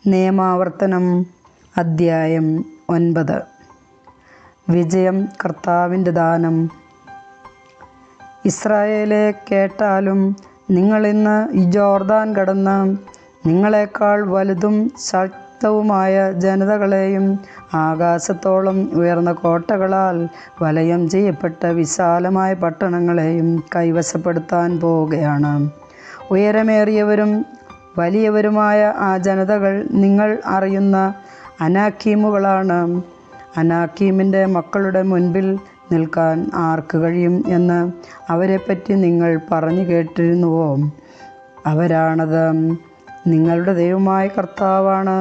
നിയമാവർത്തനം അദ്ധ്യായം 9. വിജയം കർത്താവിൻ്റെ ദാനം. ഇസ്രായേലേ, കേട്ടാലും നിങ്ങളിന്ന് ജോർദാൻ കടന്ന് നിങ്ങളെക്കാൾ വലുതും ശക്തവുമായ ജനതകളെയും ആകാശത്തോളം ഉയർന്ന കോട്ടകളാൽ വലയം ചെയ്യപ്പെട്ട വിശാലമായ പട്ടണങ്ങളെയും കൈവശപ്പെടുത്താൻ പോവുകയാണ്. ഉയരമേറിയവരും വലിയവരുമായ ആ ജനതകൾ നിങ്ങൾ അറിയുന്ന അനാക്കീമുകളാണ്. അനാക്കീമിൻ്റെ മക്കളുടെ മുൻപിൽ നിൽക്കാൻ ആർക്ക് കഴിയും എന്ന് അവരെപ്പറ്റി നിങ്ങൾ പറഞ്ഞു കേട്ടിരുന്നുവോ? അവരാണത്. നിങ്ങളുടെ ദൈവമായ കർത്താവാണ്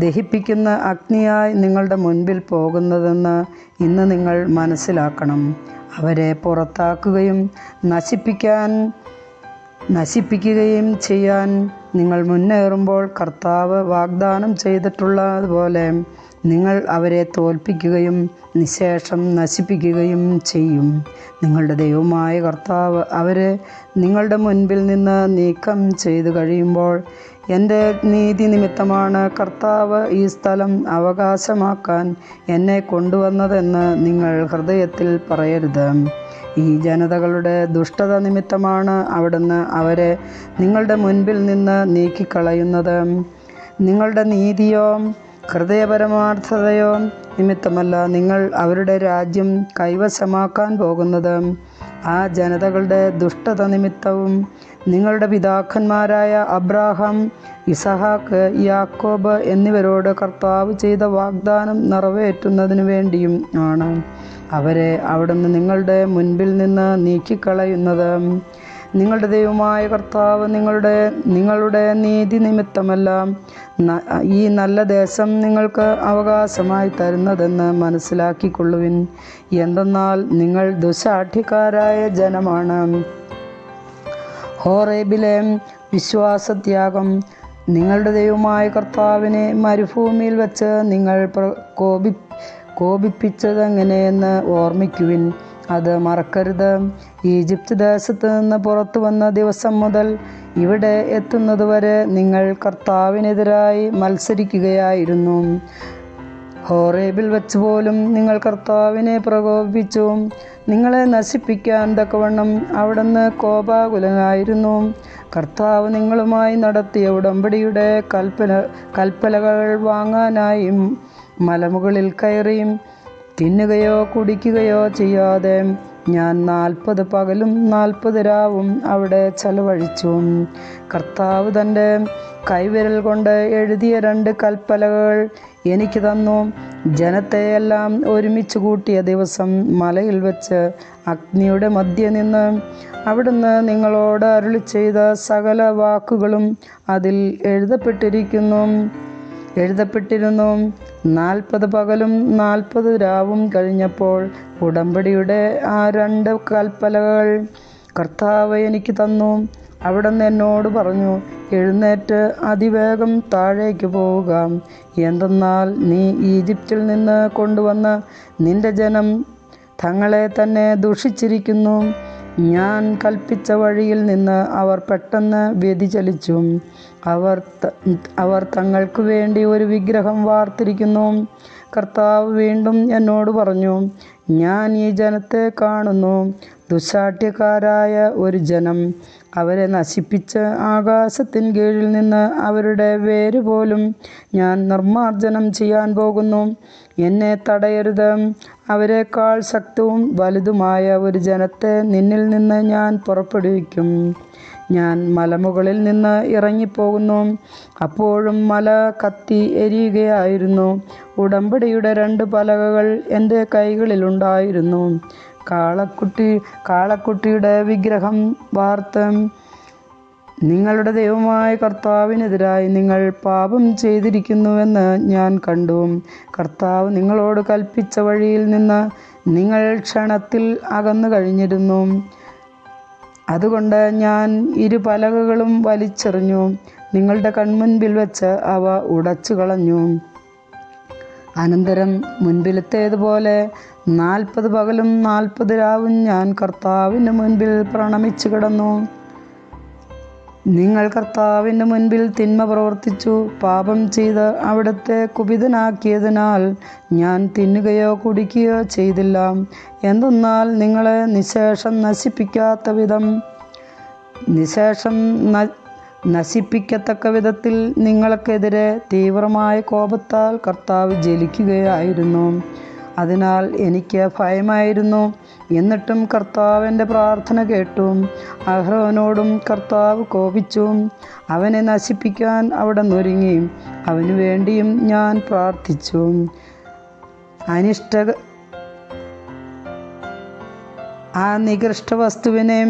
ദഹിപ്പിക്കുന്ന അഗ്നിയായി നിങ്ങളുടെ മുൻപിൽ പോകുന്നതെന്ന് ഇന്ന് നിങ്ങൾ മനസ്സിലാക്കണം. അവരെ പുറത്താക്കുകയും നശിപ്പിക്കുകയും ചെയ്യാൻ നിങ്ങൾ മുന്നേറുമ്പോൾ കർത്താവ് വാഗ്ദാനം ചെയ്തിട്ടുള്ളതുപോലെ നിങ്ങൾ അവരെ തോൽപ്പിക്കുകയും നിശേഷം നശിപ്പിക്കുകയും ചെയ്യും. നിങ്ങളുടെ ദൈവമായ കർത്താവ് അവരെ നിങ്ങളുടെ മുൻപിൽ നിന്ന് നീക്കം ചെയ്തു കഴിയുമ്പോൾ, എൻ്റെ നീതി നിമിത്തമാണ് കർത്താവ് ഈ സ്ഥലം അവകാശമാക്കാൻ എന്നെ കൊണ്ടുവന്നതെന്ന് നിങ്ങൾ ഹൃദയത്തിൽ പറയരുത്. ഈ ജനതകളുടെ ദുഷ്ടത നിമിത്തമാണ് അവിടുന്ന് അവരെ നിങ്ങളുടെ മുൻപിൽ നിന്ന് നീക്കിക്കളയുന്നത്. നിങ്ങളുടെ നീതിയോ ഹൃദയപരമാർത്ഥതയോ നിമിത്തമല്ല നിങ്ങൾ അവരുടെ രാജ്യം കൈവശമാക്കാൻ പോകുന്നത്. ആ ജനതകളുടെ ദുഷ്ടത നിമിത്തവും നിങ്ങളുടെ പിതാക്കന്മാരായ അബ്രാഹാം, ഇസഹാക്ക്, യാക്കോബ് എന്നിവരോട് കർത്താവ് ചെയ്ത വാഗ്ദാനം നിറവേറ്റുന്നതിനു വേണ്ടിയും ആണ് അവരെ അവിടുന്ന് നിങ്ങളുടെ മുൻപിൽ നിന്ന് നീക്കിക്കളയുന്നത്. നിങ്ങളുടെ ദൈവമായ കർത്താവ് നിങ്ങളുടെ നീതി നിമിത്തമല്ല ഈ നല്ല ദേശം നിങ്ങൾക്ക് അവകാശമായി തരുന്നതെന്ന് മനസ്സിലാക്കിക്കൊള്ളുവിൻ. എന്തെന്നാൽ നിങ്ങൾ ദുശാഠ്യക്കാരായ ജനമാണ്. ഹോറേബിലെ വിശ്വാസത്യാഗം. നിങ്ങളുടെ ദൈവമായ കർത്താവിനെ മരുഭൂമിയിൽ വെച്ച് നിങ്ങൾ കോപിപ്പിച്ചതെങ്ങനെയെന്ന് ഓർമ്മിക്കുവിൻ. അത് മറക്കരുത്. ഈജിപ്ത് ദേശത്ത് നിന്ന് പുറത്തു വന്ന ദിവസം മുതൽ ഇവിടെ എത്തുന്നതുവരെ നിങ്ങൾ കർത്താവിനെതിരായി മത്സരിക്കുകയായിരുന്നു. ഹോറേബിൽ വെച്ച് പോലും നിങ്ങൾ കർത്താവിനെ പ്രകോപിപ്പിച്ചു. നിങ്ങളെ നശിപ്പിക്കാൻ തക്കവണ്ണം അവിടുന്ന് കോപാകുലനായിരുന്നു. കർത്താവ് നിങ്ങളുമായി നടത്തിയ ഉടമ്പടിയുടെ കൽപ്പലകൾ വാങ്ങാനായി മലമുകളിൽ കയറിയും തിന്നുകയോ കുടിക്കുകയോ ചെയ്യാതെ ഞാൻ 40 പകലും 40 രാവും അവിടെ ചെലവഴിച്ചു. കർത്താവ് തൻ്റെ കൈവിരൽ കൊണ്ട് എഴുതിയ 2 കൽപ്പലകൾ എനിക്ക് തന്നു. ജനത്തെയെല്ലാം ഒരുമിച്ച് കൂട്ടിയ ദിവസം മലയിൽ വെച്ച് അഗ്നിയുടെ മധ്യേ നിന്ന് അവിടുന്ന് നിങ്ങളോട് അരുളി ചെയ്ത സകല വാക്കുകളും അതിൽ എഴുതപ്പെട്ടിരുന്നു. 40 പകലും 40 രാവും കഴിഞ്ഞപ്പോൾ ഉടമ്പടിയുടെ ആ 2 കൽപ്പലകൾ കർത്താവ് എനിക്ക് തന്നു. അവിടുന്ന് എന്നോട് പറഞ്ഞു, എഴുന്നേറ്റ് അതിവേഗം താഴേക്ക് പോവുക. എന്തെന്നാൽ നീ ഈജിപ്തിൽ നിന്ന് കൊണ്ടുവന്ന നിന്റെ ജനം തങ്ങളെ തന്നെ ദുഷിച്ചിരിക്കുന്നു. ഞാൻ കൽപ്പിച്ച വഴിയിൽ നിന്ന് അവർ പെട്ടെന്ന് വ്യതിചലിച്ചു. അവർ തങ്ങൾക്ക് വേണ്ടി ഒരു വിഗ്രഹം വാർത്തിരിക്കുന്നു. കർത്താവ് വീണ്ടും എന്നോട് പറഞ്ഞു, ഞാൻ ഈ ജനത്തെ കാണുന്നു, ദുശാഠ്യക്കാരായ ഒരു ജനം. അവരെ നശിപ്പിച്ച് ആകാശത്തിൻ കീഴിൽ നിന്ന് അവരുടെ വേര് പോലും ഞാൻ നിർമ്മാർജ്ജനം ചെയ്യാൻ പോകുന്നു. എന്നെ തടയരുത്. അവരെക്കാൾ ശക്തവും വലുതുമായ ഒരു ജനത്തെ നിന്നിൽ നിന്ന് ഞാൻ പുറപ്പെടുവിക്കും. ഞാൻ മലമുകളിൽ നിന്ന് ഇറങ്ങിപ്പോകുന്നു. അപ്പോഴും മല കത്തി എരിയുകയായിരുന്നു. ഉടമ്പടിയുടെ 2 പലകകൾ എൻ്റെ കൈകളിലുണ്ടായിരുന്നു. കാളക്കുട്ടിയുടെ വിഗ്രഹം വാർത്ത് നിങ്ങളുടെ ദൈവമായ കർത്താവിനെതിരായി നിങ്ങൾ പാപം ചെയ്തിരിക്കുന്നുവെന്ന് ഞാൻ കണ്ടു. കർത്താവ് നിങ്ങളോട് കൽപ്പിച്ച വഴിയിൽ നിന്ന് നിങ്ങൾ ക്ഷണത്തിൽ അകന്നു കഴിഞ്ഞിരുന്നു. അതുകൊണ്ട് ഞാൻ 2 പലകകളും വലിച്ചെറിഞ്ഞു. നിങ്ങളുടെ കൺമുൻപിൽ വെച്ച് അവ ഉടച്ചു കളഞ്ഞു. അനന്തരം മുൻപിലത്തേതുപോലെ 40 പകലും 40 രാവും ഞാൻ കർത്താവിന് മുൻപിൽ പ്രണമിച്ചു കിടന്നു. നിങ്ങൾ കർത്താവിൻ്റെ മുൻപിൽ തിന്മ പ്രവർത്തിച്ചു പാപം ചെയ്ത് അവിടുത്തെ കുപിതനാക്കിയതിനാൽ ഞാൻ തിന്നുകയോ കുടിക്കുകയോ ചെയ്തില്ല. എന്തെന്നാൽ നിങ്ങളെ നിശേഷം നശിപ്പിക്കത്തക്ക വിധത്തിൽ നിങ്ങൾക്കെതിരെ തീവ്രമായ കോപത്താൽ കർത്താവ് ജ്വലിക്കുകയായിരുന്നു. അതിനാൽ എനിക്ക് ഭയമായിരുന്നു. എന്നിട്ടും കർത്താവിൻ്റെ പ്രാർത്ഥന കേട്ടു. അഹ്റോനോടും കർത്താവ് കോപിച്ചു. അവനെ നശിപ്പിക്കാൻ അവിടെ നൊരുങ്ങി. അവനു വേണ്ടിയും ഞാൻ പ്രാർത്ഥിച്ചു. ആ നികൃഷ്ട വസ്തുവിനെ,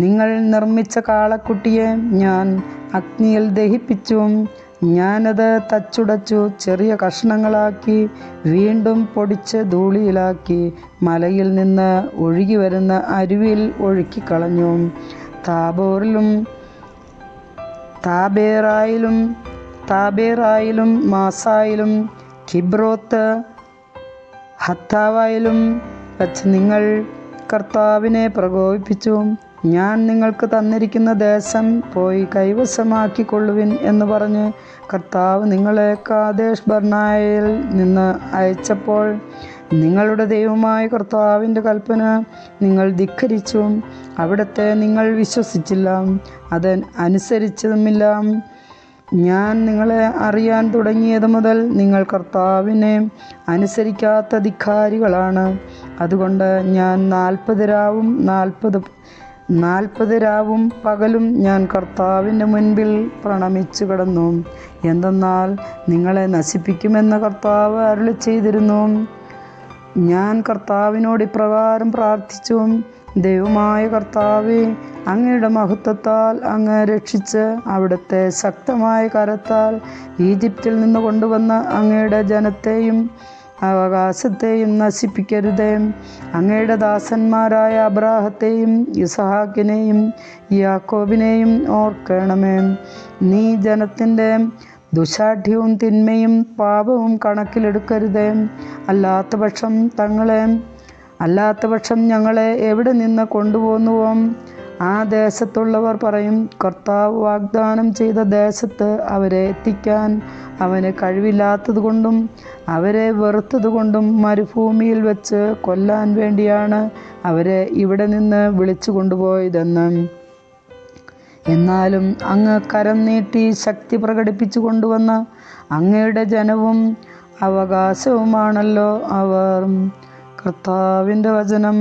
നിങ്ങൾ നിർമ്മിച്ച കാളക്കുട്ടിയെ ഞാൻ അഗ്നിയിൽ ദഹിപ്പിച്ചു. ഞാനത് തച്ചുടച്ചു ചെറിയ കഷ്ണങ്ങളാക്കി വീണ്ടും പൊടിച്ച് ധൂളിയിലാക്കി മലയിൽ നിന്ന് ഒഴുകി വരുന്ന അരുവിയിൽ ഒഴുക്കിക്കളഞ്ഞു. താബേറായിലും മാസായിലും കിബ്രോത്ത് ഹത്താവായിലും വച്ച് നിങ്ങൾ കർത്താവിനെ പ്രകോപിപ്പിച്ചു. ഞാൻ നിങ്ങൾക്ക് തന്നിരിക്കുന്ന ദേശം പോയി കൈവശമാക്കിക്കൊള്ളുവിൻ എന്ന് പറഞ്ഞ് കർത്താവ് നിങ്ങളെ കാദേശ് ബർണേയയിൽ നിന്ന് അയച്ചപ്പോൾ നിങ്ങളുടെ ദൈവമായ കർത്താവിൻ്റെ കൽപ്പന നിങ്ങൾ ധിക്കരിച്ചു. അവിടുത്തെ നിങ്ങൾ വിശ്വസിച്ചില്ല, അത് അനുസരിച്ചതുമില്ല. ഞാൻ നിങ്ങളെ അറിയാൻ തുടങ്ങിയത് മുതൽ നിങ്ങൾ കർത്താവിനെ അനുസരിക്കാത്ത ധിക്കാരികളാണ്. അതുകൊണ്ട് ഞാൻ 40 രാവും പകലും ഞാൻ കർത്താവിൻ്റെ മുൻപിൽ പ്രണമിച്ചു കിടന്നു. എന്തെന്നാൽ നിങ്ങളെ നശിപ്പിക്കുമെന്ന് കർത്താവ് അരുളി ചെയ്തിരുന്നു. ഞാൻ കർത്താവിനോട് ഇപ്രകാരം പ്രാർത്ഥിച്ചു: ദൈവമായ കർത്താവേ, അങ്ങയുടെ മഹത്വത്താൽ അങ്ങ് രക്ഷിച്ച് അവിടുത്തെ ശക്തമായ കരത്താൽ ഈജിപ്തിൽ നിന്ന് കൊണ്ടുവന്ന അങ്ങയുടെ ജനത്തെയും അവകാശത്തെയും നശിപ്പിക്കരുതേ. അങ്ങയുടെ ദാസന്മാരായ അബ്രാഹത്തെയും ഇസഹാക്കിനെയും യാക്കോബിനെയും ഓർക്കണമേ. നീ ജനത്തിൻ്റെ ദുശാഠ്യവും തിന്മയും പാപവും കണക്കിലെടുക്കരുതേ. അല്ലാത്തപക്ഷം ഞങ്ങളെ എവിടെ നിന്ന് കൊണ്ടുപോകുന്നുവോ ആ ദേശത്തുള്ളവർ പറയും, കർത്താവ് വാഗ്ദാനം ചെയ്ത ദേശത്ത് അവരെ എത്തിക്കാൻ അവന് കഴിവില്ലാത്തതുകൊണ്ടും അവരെ വെറുത്തതുകൊണ്ടും മരുഭൂമിയിൽ വെച്ച് കൊല്ലാൻ വേണ്ടിയാണ് അവരെ ഇവിടെ നിന്ന് വിളിച്ചു കൊണ്ടുപോയതെന്ന്. എന്നാലും അങ്ങ് കരം നീട്ടി ശക്തി പ്രകടിപ്പിച്ചു കൊണ്ടുവന്ന അങ്ങയുടെ ജനവും അവകാശവുമാണല്ലോ അവർ. കർത്താവിൻ്റെ വചനം.